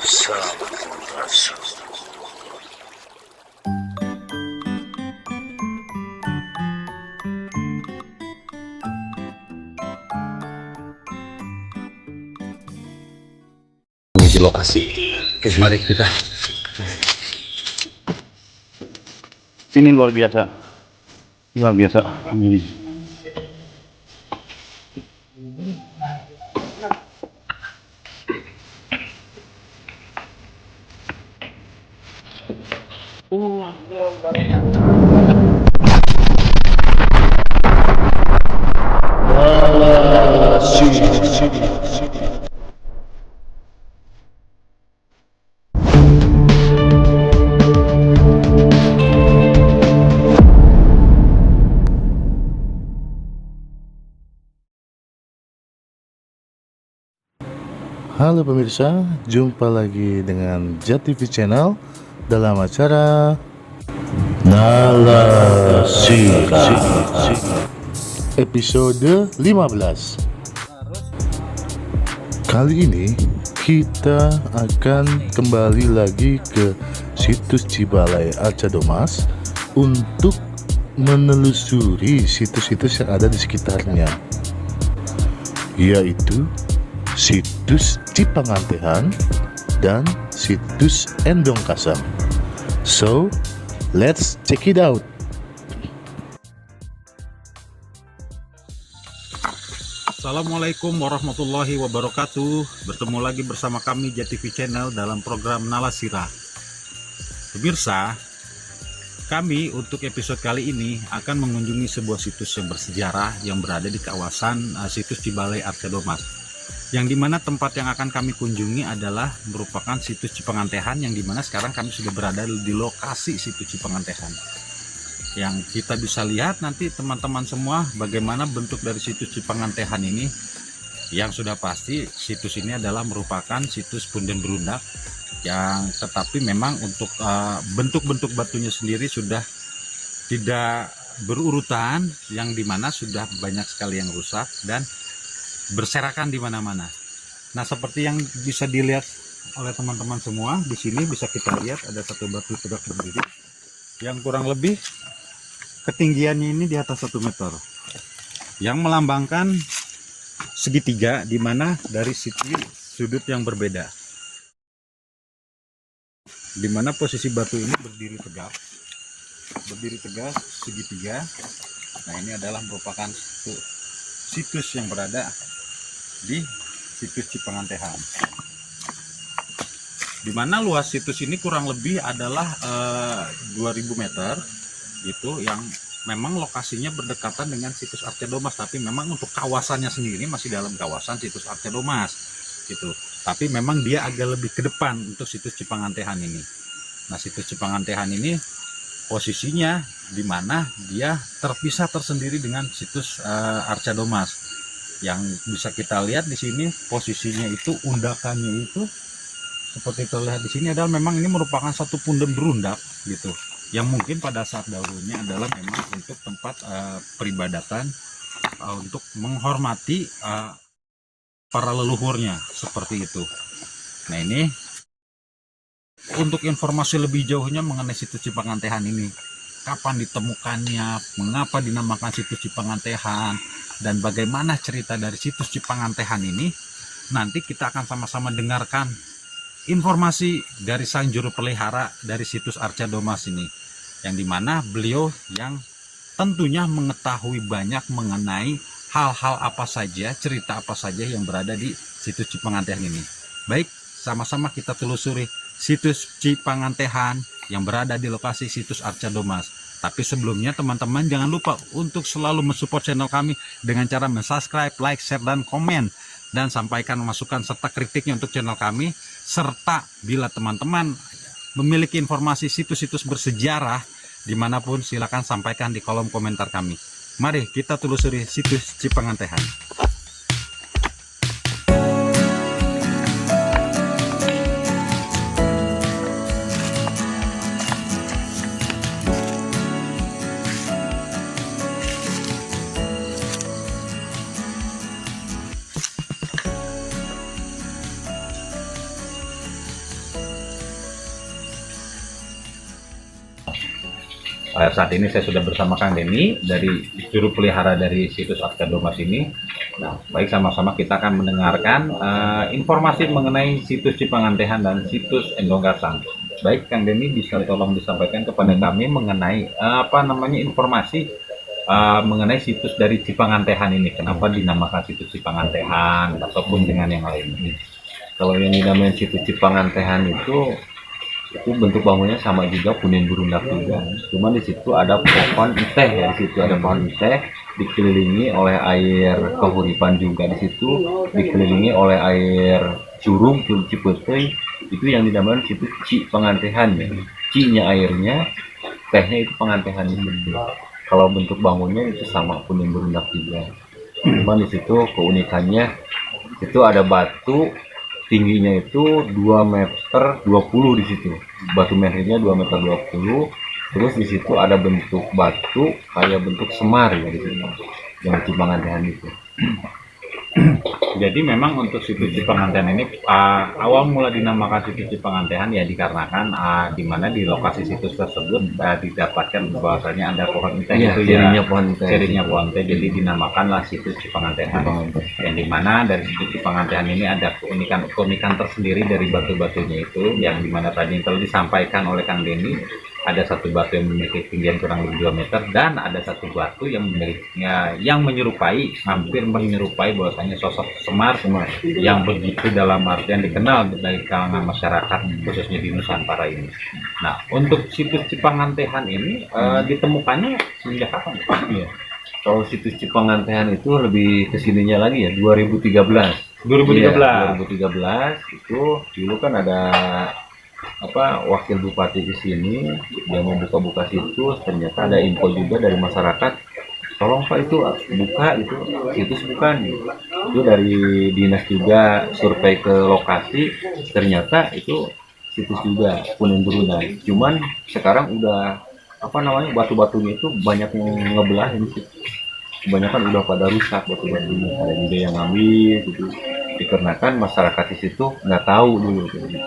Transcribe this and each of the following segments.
Sampurasun. Menuju lokasi. Oke, mari kita. Ini luar biasa. Luar biasa. Ini. Halo pemirsa, jumpa lagi dengan JATV Channel dalam acara Nalasira episode 15. Kali ini kita akan kembali lagi ke situs Cibalai Arca Domas untuk menelusuri situs-situs yang ada di sekitarnya, yaitu situs Cipangantehan dan situs Endong Kasang. So, let's check it out. Assalamualaikum warahmatullahi wabarakatuh. Bertemu lagi bersama kami JATV Channel dalam program Nalasira. Pemirsa, kami untuk episode kali ini akan mengunjungi sebuah situs yang bersejarah yang berada di kawasan situs Cibalai Arca Domas. Yang dimana tempat yang akan kami kunjungi adalah merupakan situs Cipangantehan, yang dimana sekarang kami sudah berada di lokasi situs Cipangantehan. Yang kita bisa lihat nanti teman-teman semua bagaimana bentuk dari situs Cipangantehan ini. Yang sudah pasti situs ini adalah merupakan situs punden berundak, yang tetapi memang untuk bentuk-bentuk batunya sendiri sudah tidak berurutan, yang dimana sudah banyak sekali yang rusak dan berserakan di mana-mana. Nah, seperti yang bisa dilihat oleh teman-teman semua, di sini bisa kita lihat ada satu batu tegak berdiri yang kurang lebih ketinggiannya ini di atas 1 meter, yang melambangkan segitiga, di mana dari sudut yang berbeda, di mana posisi batu ini berdiri tegak segitiga. Nah, ini adalah merupakan situs yang berada di situs Cipangantehan, di mana luas situs ini kurang lebih adalah 2000 meter gitu, yang memang lokasinya berdekatan dengan situs Arca Domas, tapi memang untuk kawasannya sendiri masih dalam kawasan situs Arca Domas gitu, tapi memang dia agak lebih ke depan untuk situs Cipangantehan ini. Nah, situs Cipangantehan ini posisinya di mana dia terpisah tersendiri dengan situs Arca Domas. Yang bisa kita lihat di sini posisinya itu, undakannya itu seperti terlihat di sini adalah memang ini merupakan satu punden berundak gitu, yang mungkin pada saat dahulunya adalah memang untuk tempat peribadatan untuk menghormati para leluhurnya seperti itu. Nah, ini untuk informasi lebih jauhnya mengenai situs Cipangantehan ini, kapan ditemukannya, mengapa dinamakan situs Cipangantehan, dan bagaimana cerita dari situs Cipangantehan ini, nanti kita akan sama-sama dengarkan informasi dari sang juru pelihara dari situs Arca Domas ini, yang dimana beliau yang tentunya mengetahui banyak mengenai hal-hal apa saja, cerita apa saja yang berada di situs Cipangantehan ini. Baik, sama-sama kita telusuri situs Cipangantehan yang berada di lokasi situs Arca Domas. Tapi sebelumnya teman-teman jangan lupa untuk selalu mensupport channel kami dengan cara subscribe, like, share, dan komen. Dan sampaikan masukan serta kritiknya untuk channel kami. Serta bila teman-teman memiliki informasi situs-situs bersejarah dimanapun, silakan sampaikan di kolom komentar kami. Mari kita telusuri situs Cipangantehan. Saat ini saya sudah bersama Kang Denny dari juru pelihara dari situs Arcadomas ini. Nah, baik, sama-sama kita akan mendengarkan informasi mengenai situs Cipangantehan dan situs Endonggasang. Baik, Kang Denny, bisa tolong disampaikan kepada kami mengenai informasi mengenai situs dari Cipangantehan ini. Kenapa dinamakan situs Cipangantehan ataupun dengan yang lain? Kalau yang dinamakan situs Cipangantehan itu bentuk bangunnya sama juga Punden Burundak juga. Cuman di situ ada pohon teh ya, di situ ada pohon teh dikelilingi oleh air kahuripan juga, di situ dikelilingi oleh air curug Cipeteuy. Itu yang dinamakan situs Cipangantehan ya. Ci-nya airnya, tehnya itu Pangantehan itu. Kalau bentuk bangunnya itu sama Punden Burundak juga. Cuman di situ keunikannya itu ada batu tingginya itu 2,20 meter di situ. Batu merahnya 2,20 meter. Terus di situ ada bentuk batu kayak bentuk semar ya di situ. Yang Cipangantehan itu. Jadi memang untuk situs Cipangantehan ini awal mula dinamakan situs Cipangantehan ya dikarenakan di mana di lokasi situs tersebut didapatkan bahwasanya ada pohon teh itu ya, cirinya pohon teh, jadi dinamakanlah situs Cipangantehan. Yang dimana dari situs Cipangantehan ini ada keunikan tersendiri dari batu-batunya itu, yang dimana tadi yang telah disampaikan oleh Kang Denny, ada satu batu yang memiliki ketinggian kurang lebih 2 meter dan ada satu batu yang hampir menyerupai bahwasanya sosok Semar yang begitu dalam artian dikenal dari kalangan masyarakat khususnya di Nusantara ini. Nah, untuk situs Cipangantehan ini ditemukannya sejak kapan? Iya. Kalau situs Cipangantehan itu lebih kesininya lagi ya, 2013. 2013 itu dulu kan ada wakil bupati ke sini, dia mau buka situs, ternyata ada info juga dari masyarakat, tolong Pak itu buka itu situs, bukan itu dari dinas juga survei ke lokasi, ternyata itu situs juga Punden Burundak. Cuman sekarang udah batu-batunya itu banyak yang ngebelah ini, kebanyakan udah pada rusak batu-batunya, ada juga yang ngambil gitu, dikarenakan masyarakat di situ nggak tahu dulu gitu.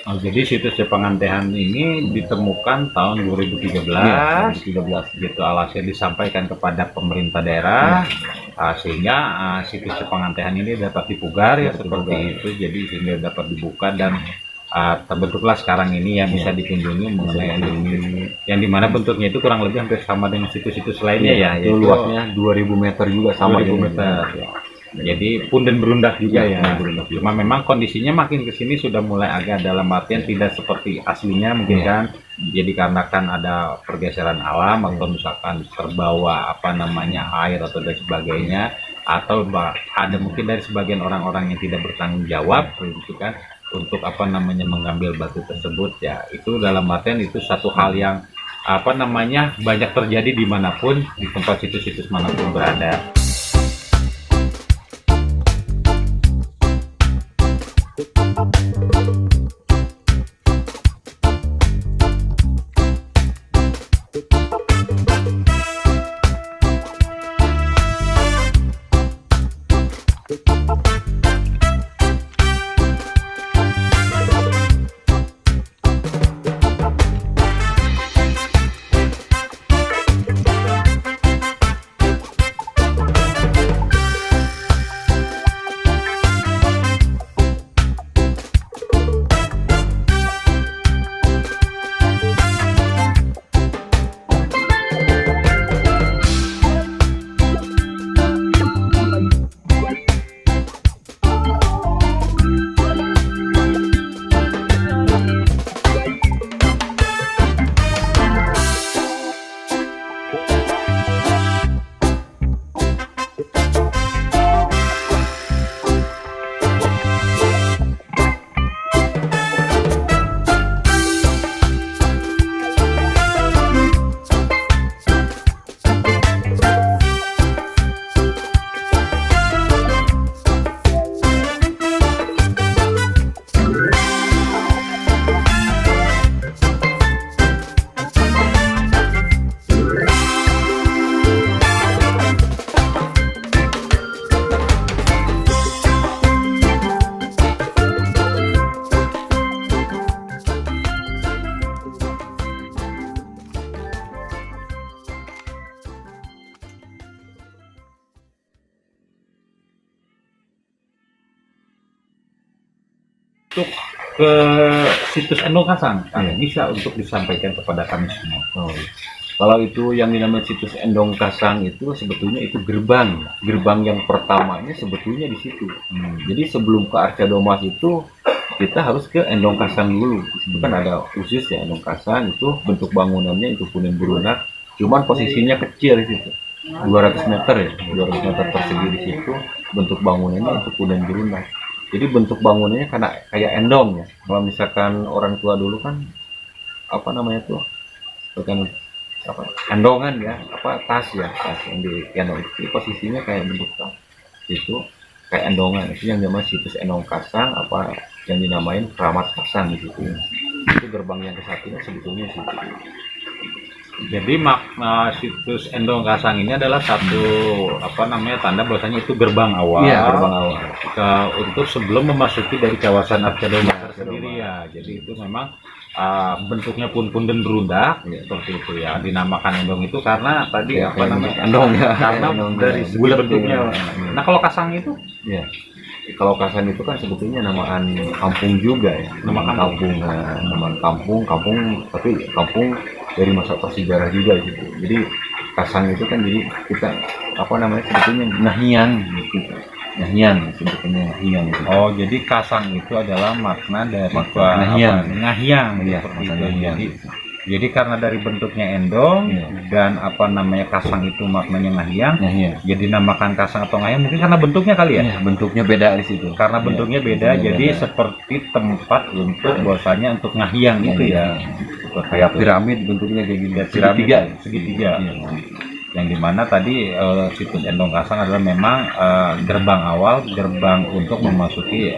Oh, jadi situs Cipangantehan ini ditemukan tahun 2013, gitu alasnya disampaikan kepada pemerintah daerah, sehingga situs Cipangantehan ini dapat dipugar ya seperti itu, jadi sehingga dapat dibuka dan terbentuklah sekarang ini yang bisa dikunjungi mengenai ini, yang dimana bentuknya itu kurang lebih hampir sama dengan situs-situs lainnya ya, itu luasnya 2000 meter juga, sama 2000 meter. Ya. Jadi Punden Burundak juga ya. Cuma memang kondisinya makin kesini sudah mulai agak dalam artian tidak seperti aslinya mungkin kan. Jadi karena kan ada pergeseran alam atau misalkan terbawa air atau dan sebagainya, atau ada mungkin dari sebagian orang-orang yang tidak bertanggung jawab gitu kan untuk mengambil batu tersebut ya. Itu dalam artian itu satu hal yang banyak terjadi dimanapun, di tempat situs-situs manapun berada. untuk ke situs Endong Kasang, bisa untuk disampaikan kepada kami semua. Oh, iya. Kalau itu yang dinamakan situs Endong Kasang itu sebetulnya itu gerbang yang pertamanya sebetulnya di situ. Jadi sebelum ke Arca Domas itu kita harus ke Endong Kasang dulu. Itu kan ada khusus ya Endong Kasang, itu bentuk bangunannya itu punen berunak, cuman posisinya kecil di situ. 200 meter ya, 200 meter persegi di situ, bentuk bangunannya itu punen berunak. Jadi bentuk bangunannya kayak endong ya. Kalau misalkan orang tua dulu kan apa namanya tuh, bukan apa endongan ya, apa tas yang di endong itu posisinya kayak bentuk tas itu, kayak endongan. Itu yang namanya situs Endong Kasang, apa yang dinamain Keramat Kasang gitu. Itu gerbang yang ke satunya sebetulnya sih. Jadi makna situs Endong Kasang ini adalah satu tanda bahwasanya itu gerbang awal. Iya, gerbang awal. Untuk sebelum memasuki dari kawasan Arca Domas sendiri ya. Jadi itu memang bentuknya pun punden berundak seperti itu ya. Dinamakan endong itu karena tadi endong ya. Karena dari segi bentuknya. Nah kalau kasang itu? Ya. Kalau Kasang itu kan sebetulnya namaan kampung juga ya. Nama kampung, tapi kampung dari masa prasejarah juga gitu. Jadi Kasang itu kan jadi kita sebetulnya Nahian gitu. Nahian sebetulnya Nahian. Gitu. Oh, jadi Kasang itu adalah makna dari Nahian ya, seperti itu. Jadi karena dari bentuknya endong dan Kasang itu maknanya Nahian. Jadi namakan Kasang atau Nahian mungkin karena bentuknya kali ya. Bentuknya beda di situ. Karena bentuknya beda, jadi seperti tempat untuk bahwasanya untuk Nahian gitu ya. Kayak piramid bentuknya kayak gini. Segitiga. Yang dimana tadi situs Endong Kasang adalah memang gerbang untuk memasuki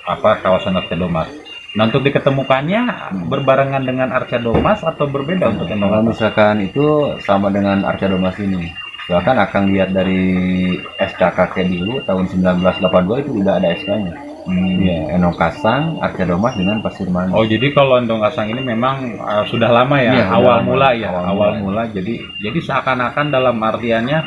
kawasan Arca Domas. Nah untuk diketemukannya berbarengan dengan Arca Domas atau berbeda untuk Endong Kalau Kasang? misalkan itu sama dengan Arca Domas ini, bahkan akan lihat dari SKKK dulu tahun 1982 itu udah ada SK-nya. Ya, Endong Kasang, Arca Domas dengan Pasir Manis. Oh jadi kalau Endong Kasang ini memang sudah lama ya, awal mula. Jadi seakan-akan dalam artiannya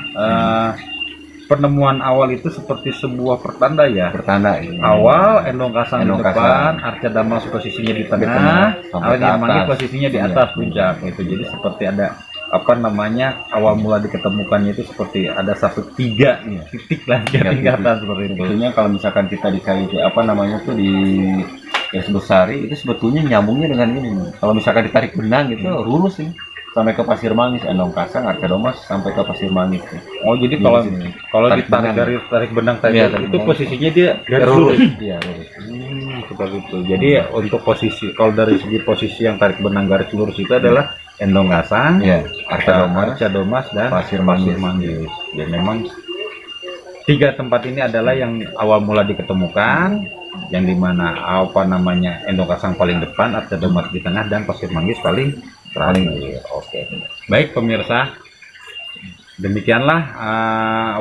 penemuan awal itu seperti sebuah pertanda ya. Pertanda. Awal Endong Kasang di depan, Arca Domas posisinya di tengah, Arca Domas posisinya di atas puncak itu. Jadi seperti ada awal mula diketemukannya itu seperti ada tiga titik lah tingkatan seperti itu. Sebetulnya kalau misalkan kita dikait di garis besari itu sebetulnya nyambungnya dengan ini. Kalau misalkan ditarik benang gitu lurus sih sampai ke Pasir Mangis, Endong Kasang, Arca Domas sampai ke Pasir Mangis. Oh jadi kalau ditarik dari tarik benang tadi itu posisinya dia garis lurus. Iya lurus. Seperti itu. Jadi untuk posisi kalau dari segi posisi yang tarik benang garis lurus itu adalah Endong Kasang, Arca Domas dan Pasir Mangis. Dan memang tiga tempat ini adalah yang awal mula diketemukan, yang dimana Endong Kasang paling depan, Arca Domas di tengah, dan Pasir Mangis paling terakhir. Oke. Baik pemirsa, demikianlah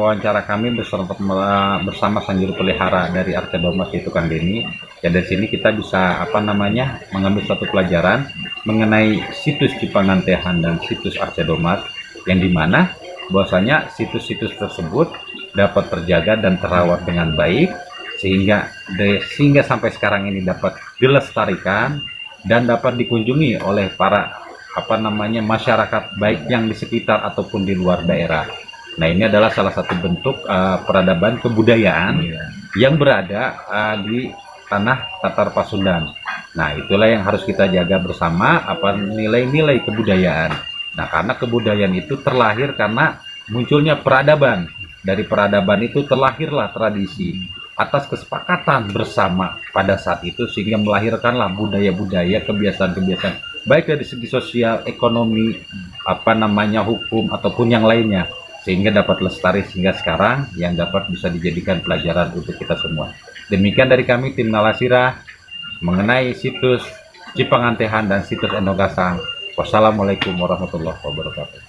wawancara kami bersama Sang Juru Pelihara dari Arca Domas itu Kang Denny. Ya dari sini kita bisa mengambil satu pelajaran mengenai situs Cipangantehan dan situs Arca Domas, yang dimana bahwasanya situs-situs tersebut dapat terjaga dan terawat dengan baik sehingga sampai sekarang ini dapat dilestarikan dan dapat dikunjungi oleh para masyarakat baik yang di sekitar ataupun di luar daerah. Nah ini adalah salah satu bentuk peradaban kebudayaan yang berada di tanah Tatar Pasundan. Nah itulah yang harus kita jaga bersama, nilai-nilai kebudayaan. Nah karena kebudayaan itu terlahir karena munculnya peradaban. Dari peradaban itu terlahirlah tradisi atas kesepakatan bersama pada saat itu, sehingga melahirkanlah budaya-budaya, kebiasaan-kebiasaan baik dari segi sosial, ekonomi, hukum ataupun yang lainnya, sehingga dapat lestari sehingga sekarang yang dapat bisa dijadikan pelajaran untuk kita semua. Demikian dari kami tim Nalasira mengenai situs Cipangantehan dan situs Endong Kasang. Wassalamualaikum warahmatullahi wabarakatuh.